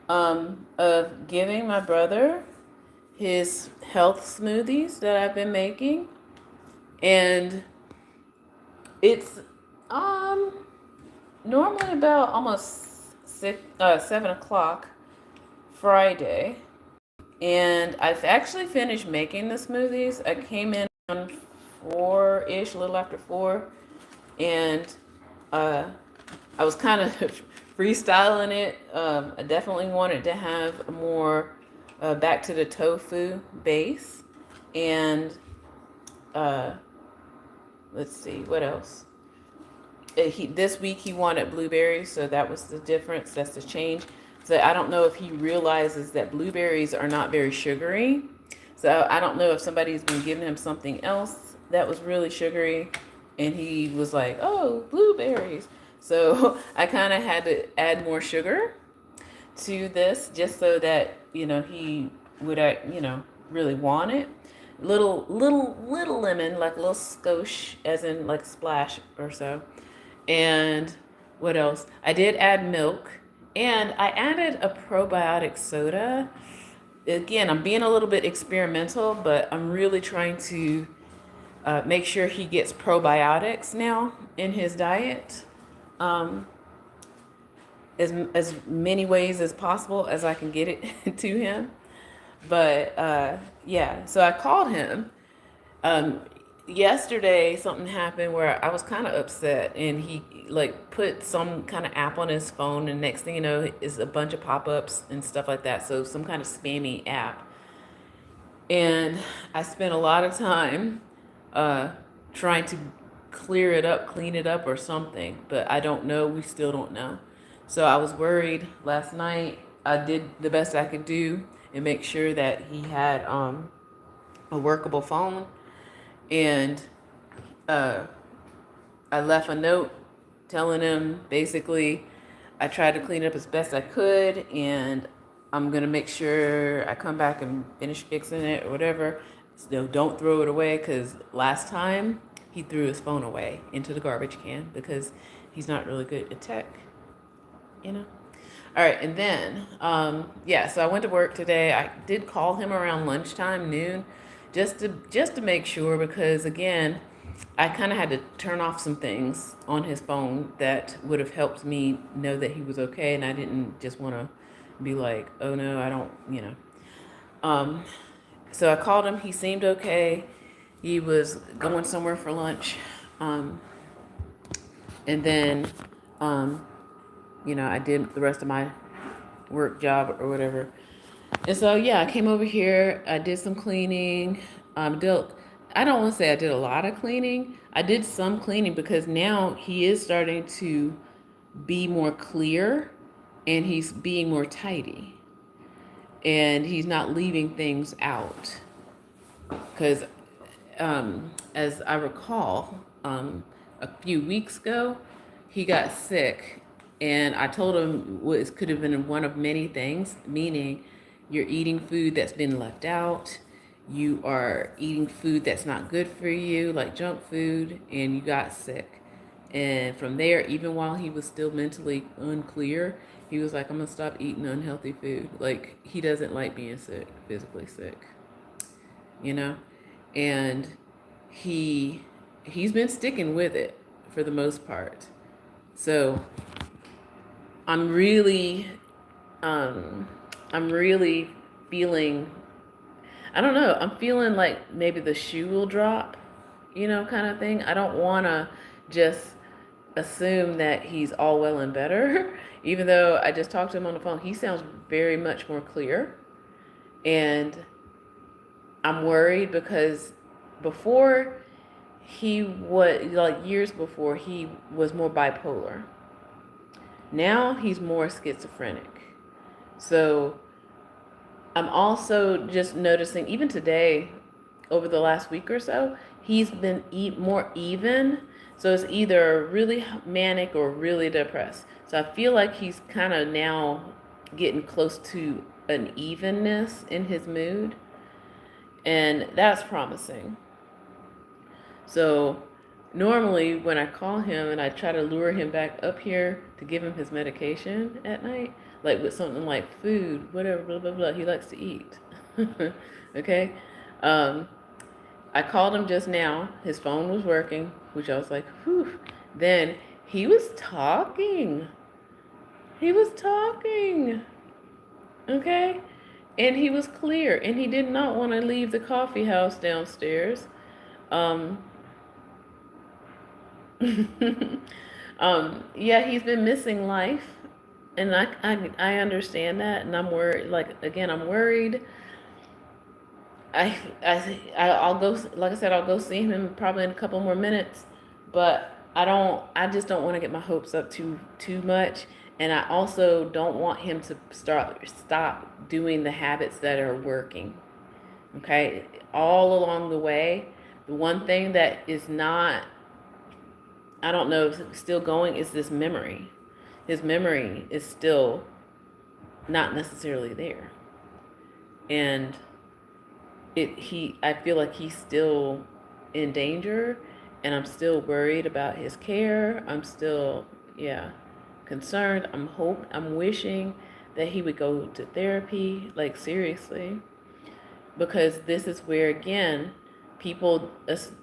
of giving my brother his health smoothies that I've been making. And it's um normally about almost 7 o'clock Friday. And I've actually finished making the smoothies. I came in on 4-ish, a little after 4. And uh, I was kind of freestyling it. I definitely wanted to have a more back to the tofu base. And uh, let's see, what else? This week he wanted blueberries, so that was the difference. That's the change. So I don't know if he realizes that blueberries are not very sugary. So I don't know if somebody's been giving him something else that was really sugary, and he was like, "Oh, blueberries." So I kind of had to add more sugar to this just so that he would really want it. Little lemon, like a little skosh, as in like splash or so. And what else? I did add milk, and I added a probiotic soda. Again, I'm being a little bit experimental, but I'm really trying to make sure he gets probiotics now in his diet. Um, as many ways as possible as I can get it to him. But yeah, so I called him. Um, Yesterday, something happened where I was kind of upset, and he like put some kind of app on his phone, and next thing you know, is a bunch of pop-ups and stuff like that. So some kind of spammy app, and I spent a lot of time uh, trying to clear it up, clean it up, or something. But I don't know. We still don't know. So I was worried last night. I did the best I could do and make sure that he had a workable phone, and uh, I left a note telling him basically I tried to clean it up as best I could, and I'm gonna make sure I come back and finish fixing it or whatever. So don't throw it away, because last time he threw his phone away into the garbage can because he's not really good at tech, you know. All right, and then yeah, so I went to work today. I did call him around lunchtime, noon, just to make sure, because again, I kind of had to turn off some things on his phone that would have helped me know that he was okay, and I didn't just want to be like, oh no, I don't, you know. Um, so I called him. He seemed okay. He was going somewhere for lunch, um, and then I did the rest of my work job or whatever. And so yeah, I came over here. I did some cleaning. I don't want to say I did a lot of cleaning. I did some cleaning because now he is starting to be more clear, and he's being more tidy, and he's not leaving things out. Because as I recall, a few weeks ago, he got sick, and I told him it could have been one of many things, meaning you're eating food that's been left out, you are eating food that's not good for you, like junk food, and you got sick. And from there, even while he was still mentally unclear, he was like, I'm gonna stop eating unhealthy food. Like, he doesn't like being sick, physically sick, you know? And he he's been sticking with it for the most part. So I'm really um I'm really feeling, I don't know, I'm feeling like maybe the shoe will drop, kind of thing. I don't want to just assume that he's all well and better. Even though I just talked to him on the phone, he sounds very much more clear. And I'm worried because before, he was like, years before, he was more bipolar. Now he's more schizophrenic. So I'm also just noticing, even today, over the last week or so, he's been more even. So it's either really manic or really depressed. So I feel like he's kind of now getting close to an evenness in his mood, and that's promising. So normally when I call him and I try to lure him back up here to give him his medication at night, like with something like food, whatever, blah, blah, blah. He likes to eat. Okay? Um, I called him just now. His phone was working, which I was like, whew. Then he was talking. He was talking. Okay? And he was clear. And he did not want to leave the coffee house downstairs. Um, yeah, he's been missing life. And I understand that. And I'm worried. Like, again, I'm worried. I'll go, like I said, I'll go see him probably in a couple more minutes, but I just don't want to get my hopes up too much. And I also don't want him to stop doing the habits that are working. Okay. All along the way, the one thing that is not, I don't know if it's still going, is this memory. His memory is still not necessarily there. And I feel like he's still in danger, and I'm still worried about his care. I'm still, yeah, concerned. I'm wishing that he would go to therapy, like seriously, because this is where, again, people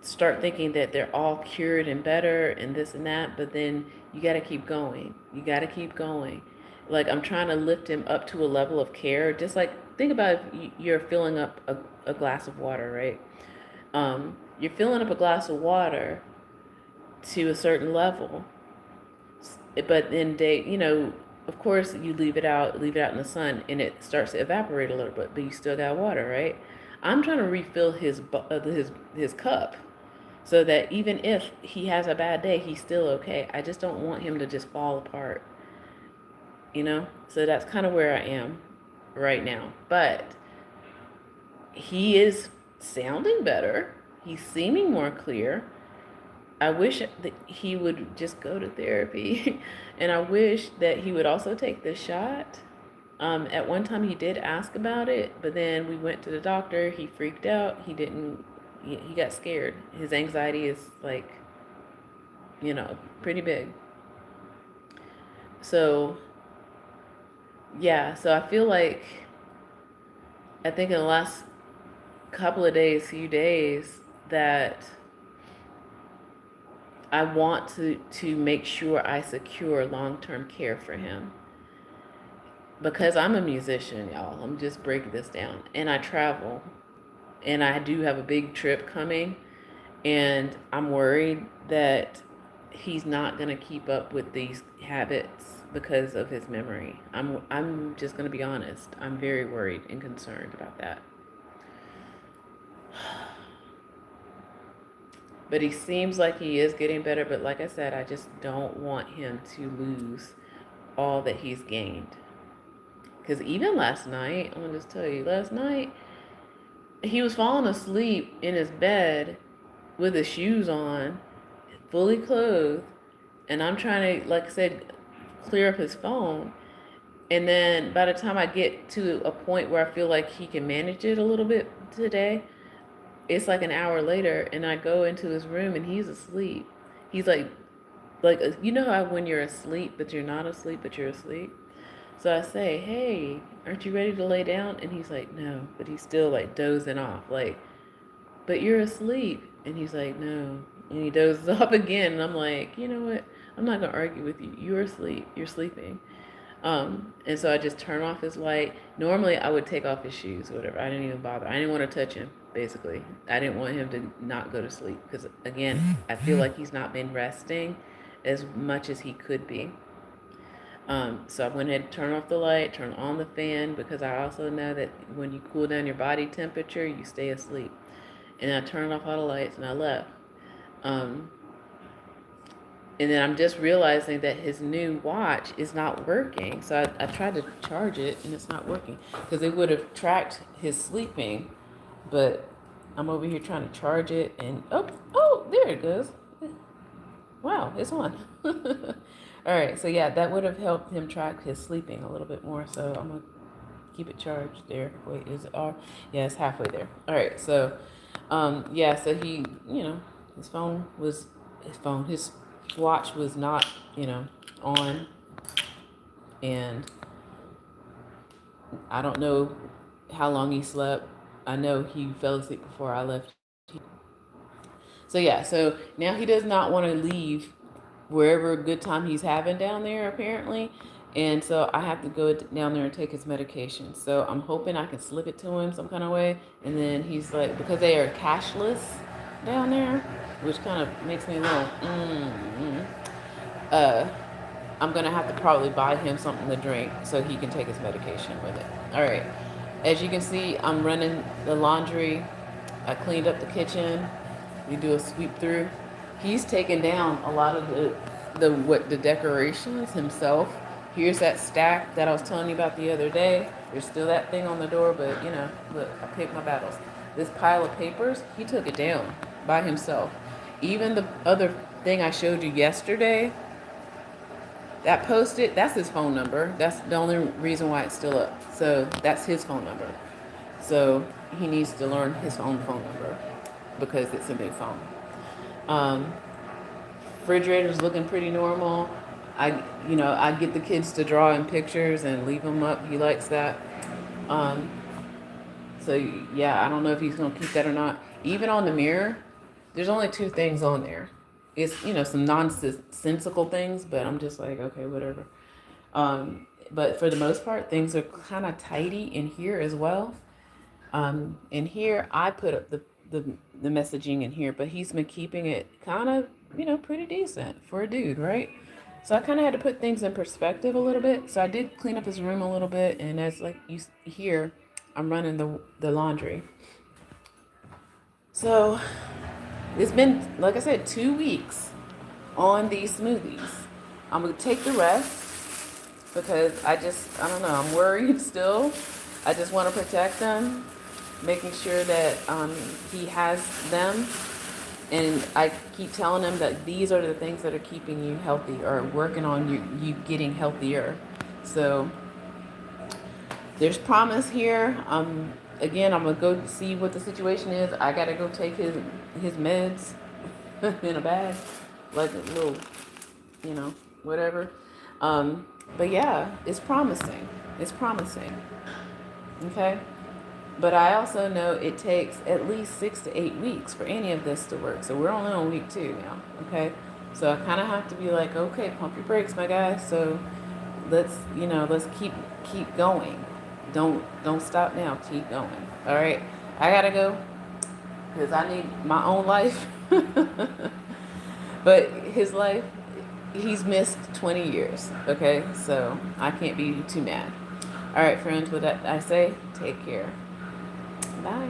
start thinking that they're all cured and better and this and that, but then you got to keep going. You got to keep going. Like, I'm trying to lift him up to a level of care. Just like, think about if you're filling up a glass of water, right? You're filling up a glass of water to a certain level, but then of course, you leave it out in the sun, and it starts to evaporate a little bit, but you still got water, right? I'm trying to refill his cup, so that even if he has a bad day, he's still okay. I just don't want him to just fall apart, So that's kind of where I am right now. But he is sounding better. He's seeming more clear. I wish that he would just go to therapy. And I wish that he would also take this shot. At one time he did ask about it, but then we went to the doctor. He freaked out. He got scared. His anxiety is like, pretty big. So, yeah, so I feel like, I think in the last few days, that I want to make sure I secure long-term care for him. Because I'm a musician, y'all. I'm just breaking this down. And I travel. And I do have a big trip coming. And I'm worried that he's not going to keep up with these habits because of his memory. I'm just going to be honest. I'm very worried and concerned about that. But he seems like he is getting better. But like I said, I just don't want him to lose all that he's gained. Because even last night, I'm going to just tell you, last night, he was falling asleep in his bed with his shoes on, fully clothed. And I'm trying to, like I said, clear up his phone. And then by the time I get to a point where I feel like he can manage it a little bit today, it's like an hour later, and I go into his room and he's asleep. He's like, you know how when you're asleep, but you're not asleep, but you're asleep? So I say, hey, aren't you ready to lay down? And he's like, no, but he's still like dozing off. Like, but you're asleep. And he's like, no. And he dozes off again. And I'm like, you know what? I'm not going to argue with you. You're asleep. You're sleeping. And so I just turn off his light. Normally I would take off his shoes or whatever. I didn't even bother. I didn't want to touch him, basically. I didn't want him to not go to sleep. Because, again, I feel like he's not been resting as much as he could be. So I went ahead and turned off the light, turned on the fan, because I also know that when you cool down your body temperature, you stay asleep. And I turned off all the lights and I left. And then I'm just realizing that his new watch is not working. So I tried to charge it and it's not working, because it would have tracked his sleeping. But I'm over here trying to charge it, and oh, there it goes. Wow, it's on. All right, so yeah, that would have helped him track his sleeping a little bit more. So I'm gonna keep it charged there. Wait, is it all? Yeah, it's halfway there. All right, so yeah, so he, his watch was not, on, and I don't know how long he slept. I know he fell asleep before I left. So yeah, so now he does not want to leave wherever good time he's having down there apparently. And so I have to go down there and take his medication. So I'm hoping I can slip it to him some kind of way. And then he's like, because they are cashless down there, which kind of makes me a little, uh, I'm gonna have to probably buy him something to drink so he can take his medication with it. All right. As you can see, I'm running the laundry. I cleaned up the kitchen. We do a sweep through. He's taken down a lot of the decorations himself. Here's that stack that I was telling you about the other day. There's still that thing on the door, but you know, look, I picked my battles. This pile of papers, he took it down by himself. Even the other thing I showed you yesterday, that post-it, that's his phone number. That's the only reason why it's still up. So that's his phone number. So he needs to learn his own phone number because it's a new phone. Um, Refrigerator's looking pretty normal. I get the kids to draw in pictures and leave them up. He likes that. Um, so yeah, I don't know if he's gonna keep that or not. Even on the mirror, there's only two things on there. It's some nonsensical things, but I'm just like, okay, whatever. But for the most part, things are kind of tidy in here as well. In here, I put up the messaging in here, but he's been keeping it kind of, pretty decent for a dude, right? So I kind of had to put things in perspective a little bit. So I did clean up his room a little bit, and as like you hear, I'm running the laundry. So it's been, like I said, 2 weeks on these smoothies. I'm gonna take the rest because I don't know, I'm worried still. I just want to protect them, making sure that he has them. And I keep telling him that these are the things that are keeping you healthy or working on you getting healthier. So there's promise here. Again, I'm gonna go see what the situation is. I gotta go take his meds in a bag, like a little, whatever. But yeah, it's promising. It's promising. Okay. But I also know it takes at least 6 to 8 weeks for any of this to work. So we're only on week 2 now. Okay. So I kind of have to be like, okay, pump your brakes, my guy. So let's keep going. Don't stop now. Keep going. All right. I gotta go because I need my own life. But his life, he's missed 20 years. Okay. So I can't be too mad. All right, friends. With that, I say, take care. Bye.